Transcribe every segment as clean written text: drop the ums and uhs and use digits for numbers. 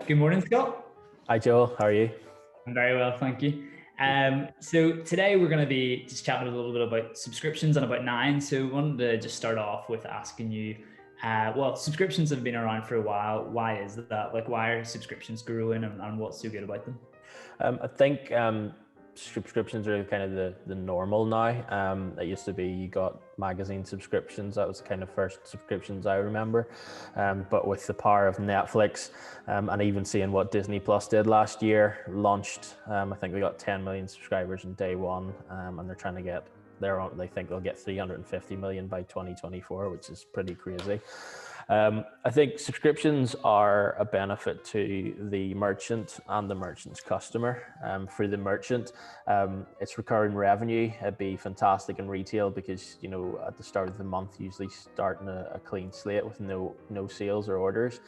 Good morning, Scott. Hi Joel, how are you? I'm very well, thank you. Good. So today we're going to be just chatting a little bit about subscriptions and about Nine. So I wanted to just start off with asking you, well, subscriptions have been around for a while. Why is that? Like, why are subscriptions growing and what's so good about them? I think subscriptions are kind of the normal now. It used to be you got magazine subscriptions. That was the kind of first subscriptions I remember. But with the power of Netflix and even seeing what Disney Plus did last year, launched, I think they got 10 million subscribers in day one, and they're trying to get they think they'll get 350 million by 2024, which is pretty crazy. I think subscriptions are a benefit to the merchant and the merchant's customer. For the merchant, it's recurring revenue. It'd be fantastic in retail because, you know, at the start of the month, usually starting a clean slate with no sales or orders.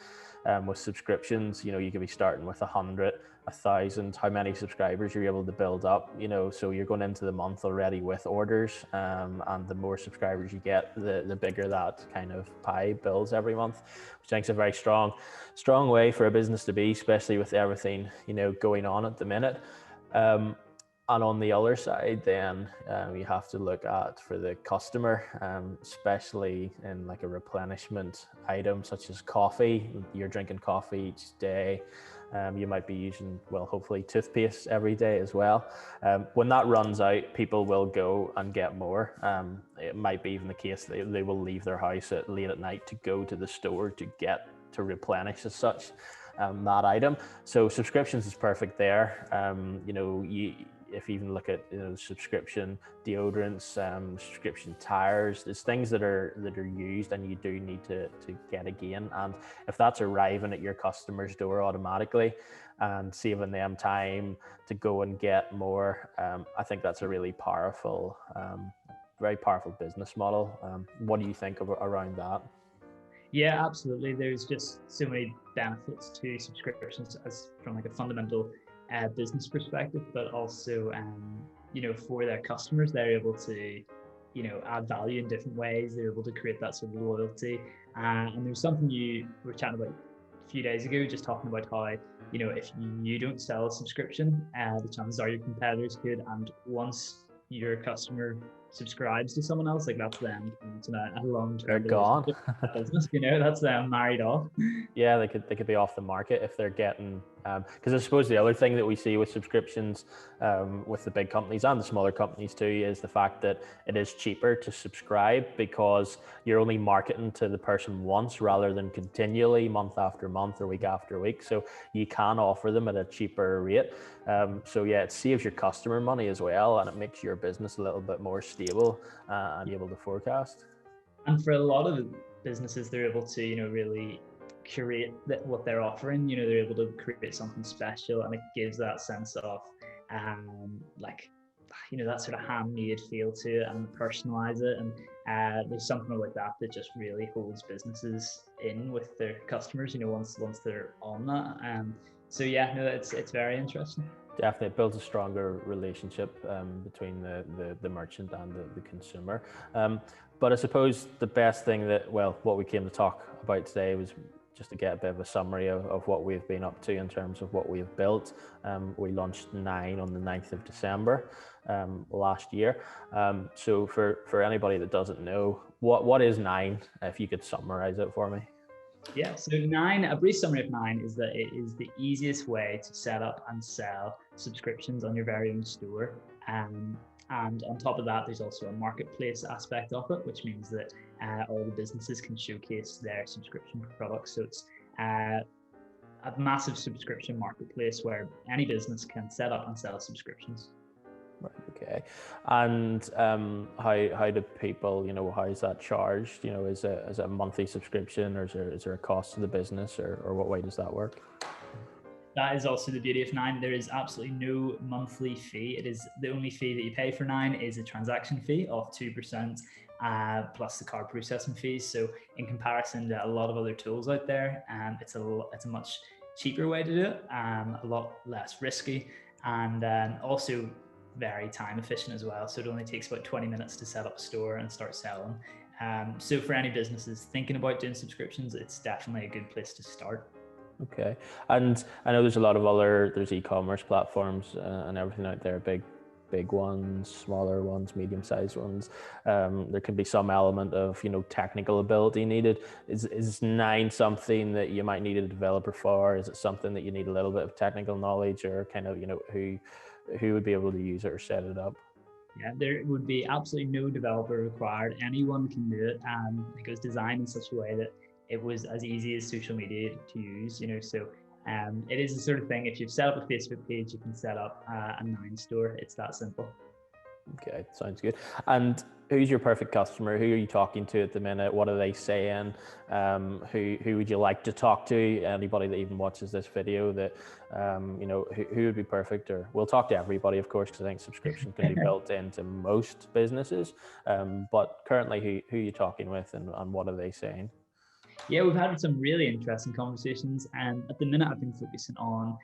With subscriptions, you know, you could be starting with 100, 1,000, how many subscribers you're able to build up, you know, so you're going into the month already with orders, and the more subscribers you get, the bigger that kind of pie builds every month, which I think is a very strong way for a business to be, especially with everything, you know, going on at the minute. And on the other side, then you have to look at for the customer, especially in like a replenishment item such as coffee. You're drinking coffee each day. You might be using, well, hopefully toothpaste every day as well. When that runs out, people will go and get more. It might be even the case that they will leave their house late at night to go to the store to replenish as such that item. So subscriptions is perfect there. You know, if you even look at, you know, subscription deodorants, subscription tires, there's things that are used and you do need to get again. And if that's arriving at your customer's door automatically and saving them time to go and get more, I think that's a really powerful, very powerful business model. What do you think around that? Yeah, absolutely. There's just so many benefits to subscriptions as from like a fundamental business perspective, but also, you know, for their customers, they're able to, you know, add value in different ways. They're able to create that sort of loyalty. And there's something you were chatting about a few days ago, just talking about how, you know, if you don't sell a subscription, the chances are your competitors could. And once your customer subscribes to someone else, like that's them into a They're long-term gone. relationship with that business, you know, that's them married off. Yeah, they could be off the market if they're getting, because I suppose the other thing that we see with subscriptions, with the big companies and the smaller companies too, is the fact that it is cheaper to subscribe because you're only marketing to the person once rather than continually month after month or week after week. So you can offer them at a cheaper rate. So yeah, it saves your customer money as well, and it makes your business a little bit more stable and able to forecast. And for a lot of businesses, they're able to, you know, really curate what they're offering. You know, they're able to create something special, and it gives that sense of, like, you know, that sort of handmade feel to it, and personalize it. And there's something about that that just really holds businesses in with their customers. You know, once they're on that. So yeah, no, it's very interesting. Definitely, it builds a stronger relationship between the merchant and the consumer. But I suppose the best thing what we came to talk about today was just to get a bit of a summary of what we've been up to in terms of what we've built. We launched Nine on the 9th of December last year. So for anybody that doesn't know, what is Nine, if you could summarize it for me? Yeah, so Nine, a brief summary of Nine is that it is the easiest way to set up and sell subscriptions on your very own store. And on top of that, there's also a marketplace aspect of it, which means that all the businesses can showcase their subscription products. So it's a massive subscription marketplace where any business can set up and sell subscriptions. Right. Okay. And how do people, you know, how is that charged? You know, is it a monthly subscription, or is there a cost to the business, or what way does that work? That is also the beauty of Nine. There is absolutely no monthly fee. It is the only fee that you pay for Nine is a transaction fee of 2%, plus the card processing fees. So in comparison to a lot of other tools out there, it's a much cheaper way to do it, a lot less risky, and also very time efficient as well. So it only takes about 20 minutes to set up a store and start selling. So for any businesses thinking about doing subscriptions, it's definitely a good place to start. Okay. And I know there's a lot of there's e-commerce platforms and everything out there, big ones, smaller ones, medium-sized ones. There can be some element of, technical ability needed. Is Nine something that you might need a developer for? Is it something that you need a little bit of technical knowledge, or kind of, who would be able to use it or set it up? Yeah, there would be absolutely no developer required. Anyone can do it. It was designed in such a way that it was as easy as social media to use, so it is the sort of thing, if you've set up a Facebook page, you can set up a Nine store. It's that simple. Okay, sounds good. And who's your perfect customer? Who are you talking to at the minute? What are they saying? Who would you like to talk to? Anybody that even watches this video that, who would be perfect? Or we'll talk to everybody, of course, because I think subscription can be built into most businesses. But currently, who are you talking with, and what are they saying? Yeah, we've had some really interesting conversations, and at the minute I've been focusing on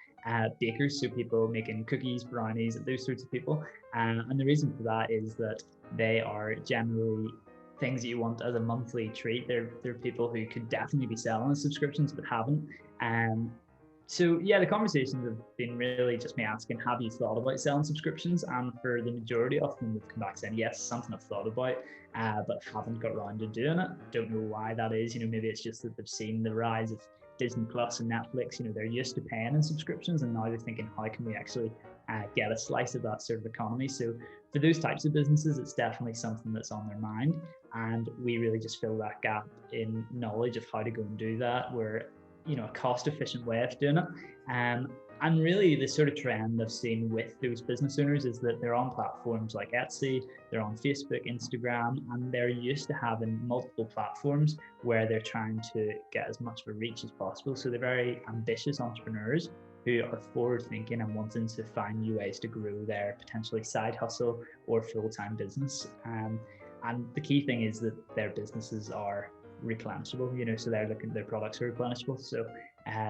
bakers, so people making cookies, brownies, those sorts of people. And the reason for that is that they are generally things that you want as a monthly treat. They're people who could definitely be selling subscriptions but haven't. So yeah, the conversations have been really just me asking, have you thought about selling subscriptions? And for the majority of them, they've come back saying, yes, something I've thought about, but haven't got around to doing it. Don't know why that is. Maybe it's just that they've seen the rise of Disney Plus and Netflix. They're used to paying in subscriptions, and now they're thinking, how can we actually get a slice of that sort of economy? So for those types of businesses, it's definitely something that's on their mind. And we really just fill that gap in knowledge of how to go and do that. We're a cost-efficient way of doing it. And really the sort of trend I've seen with those business owners is that they're on platforms like Etsy, they're on Facebook, Instagram, and they're used to having multiple platforms where they're trying to get as much of a reach as possible. So they're very ambitious entrepreneurs who are forward thinking and wanting to find new ways to grow their potentially side hustle or full-time business. And the key thing is that their businesses are replenishable, so their products are replenishable. So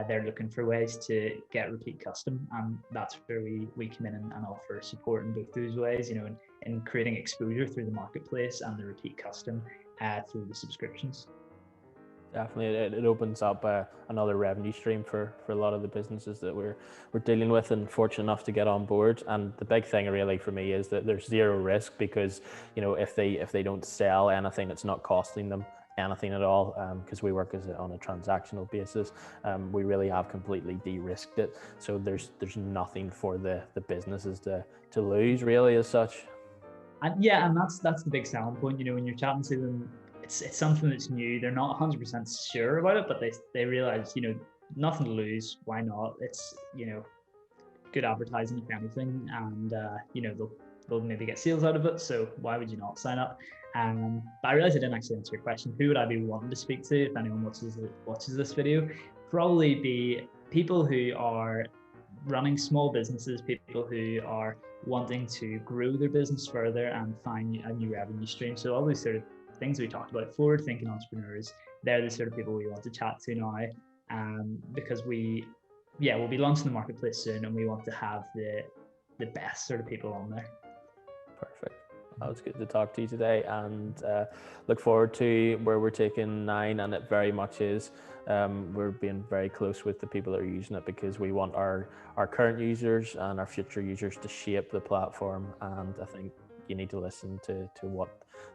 they're looking for ways to get repeat custom, and that's where we come in and offer support in both those ways, in creating exposure through the marketplace and the repeat custom through the subscriptions. Definitely, it opens up another revenue stream for a lot of the businesses that we're dealing with and fortunate enough to get on board. And the big thing really for me is that there's zero risk, because if they don't sell anything, it's not costing them anything at all, because we work on a transactional basis. We really have completely de-risked it, so there's nothing for the businesses to lose really as such. And that's the big selling point. When you're chatting to them, it's something that's new. They're not 100% sure about it, but they realize, nothing to lose. Why not? It's good advertising if anything, and they'll maybe get sales out of it. So why would you not sign up? But I realized I didn't actually answer your question. Who would I be wanting to speak to if anyone watches this video? Probably be people who are running small businesses, people who are wanting to grow their business further and find a new revenue stream. So all these sort of things we talked about, forward-thinking entrepreneurs, they're the sort of people we want to chat to now, because we'll be launching the marketplace soon, and we want to have the best sort of people on there. Perfect. That was good to talk to you today, and look forward to where we're taking Nine, and it very much is. We're being very close with the people that are using it, because we want our current users and our future users to shape the platform, and I think you need to listen to what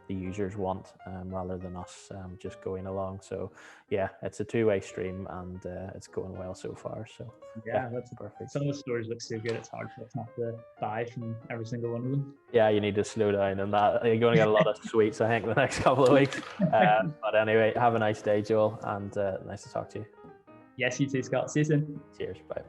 the users want, rather than us just going along. So yeah, it's a two-way stream, and it's going well so far. So yeah, that's perfect. Some of the stores look so good, it's hard for us not to buy from every single one of them. Yeah, you need to slow down on that. You're going to get a lot of sweets, I think, the next couple of weeks. But anyway, have a nice day, Joel, and nice to talk to you. Yes, you too, Scott. See you soon. Cheers. Bye.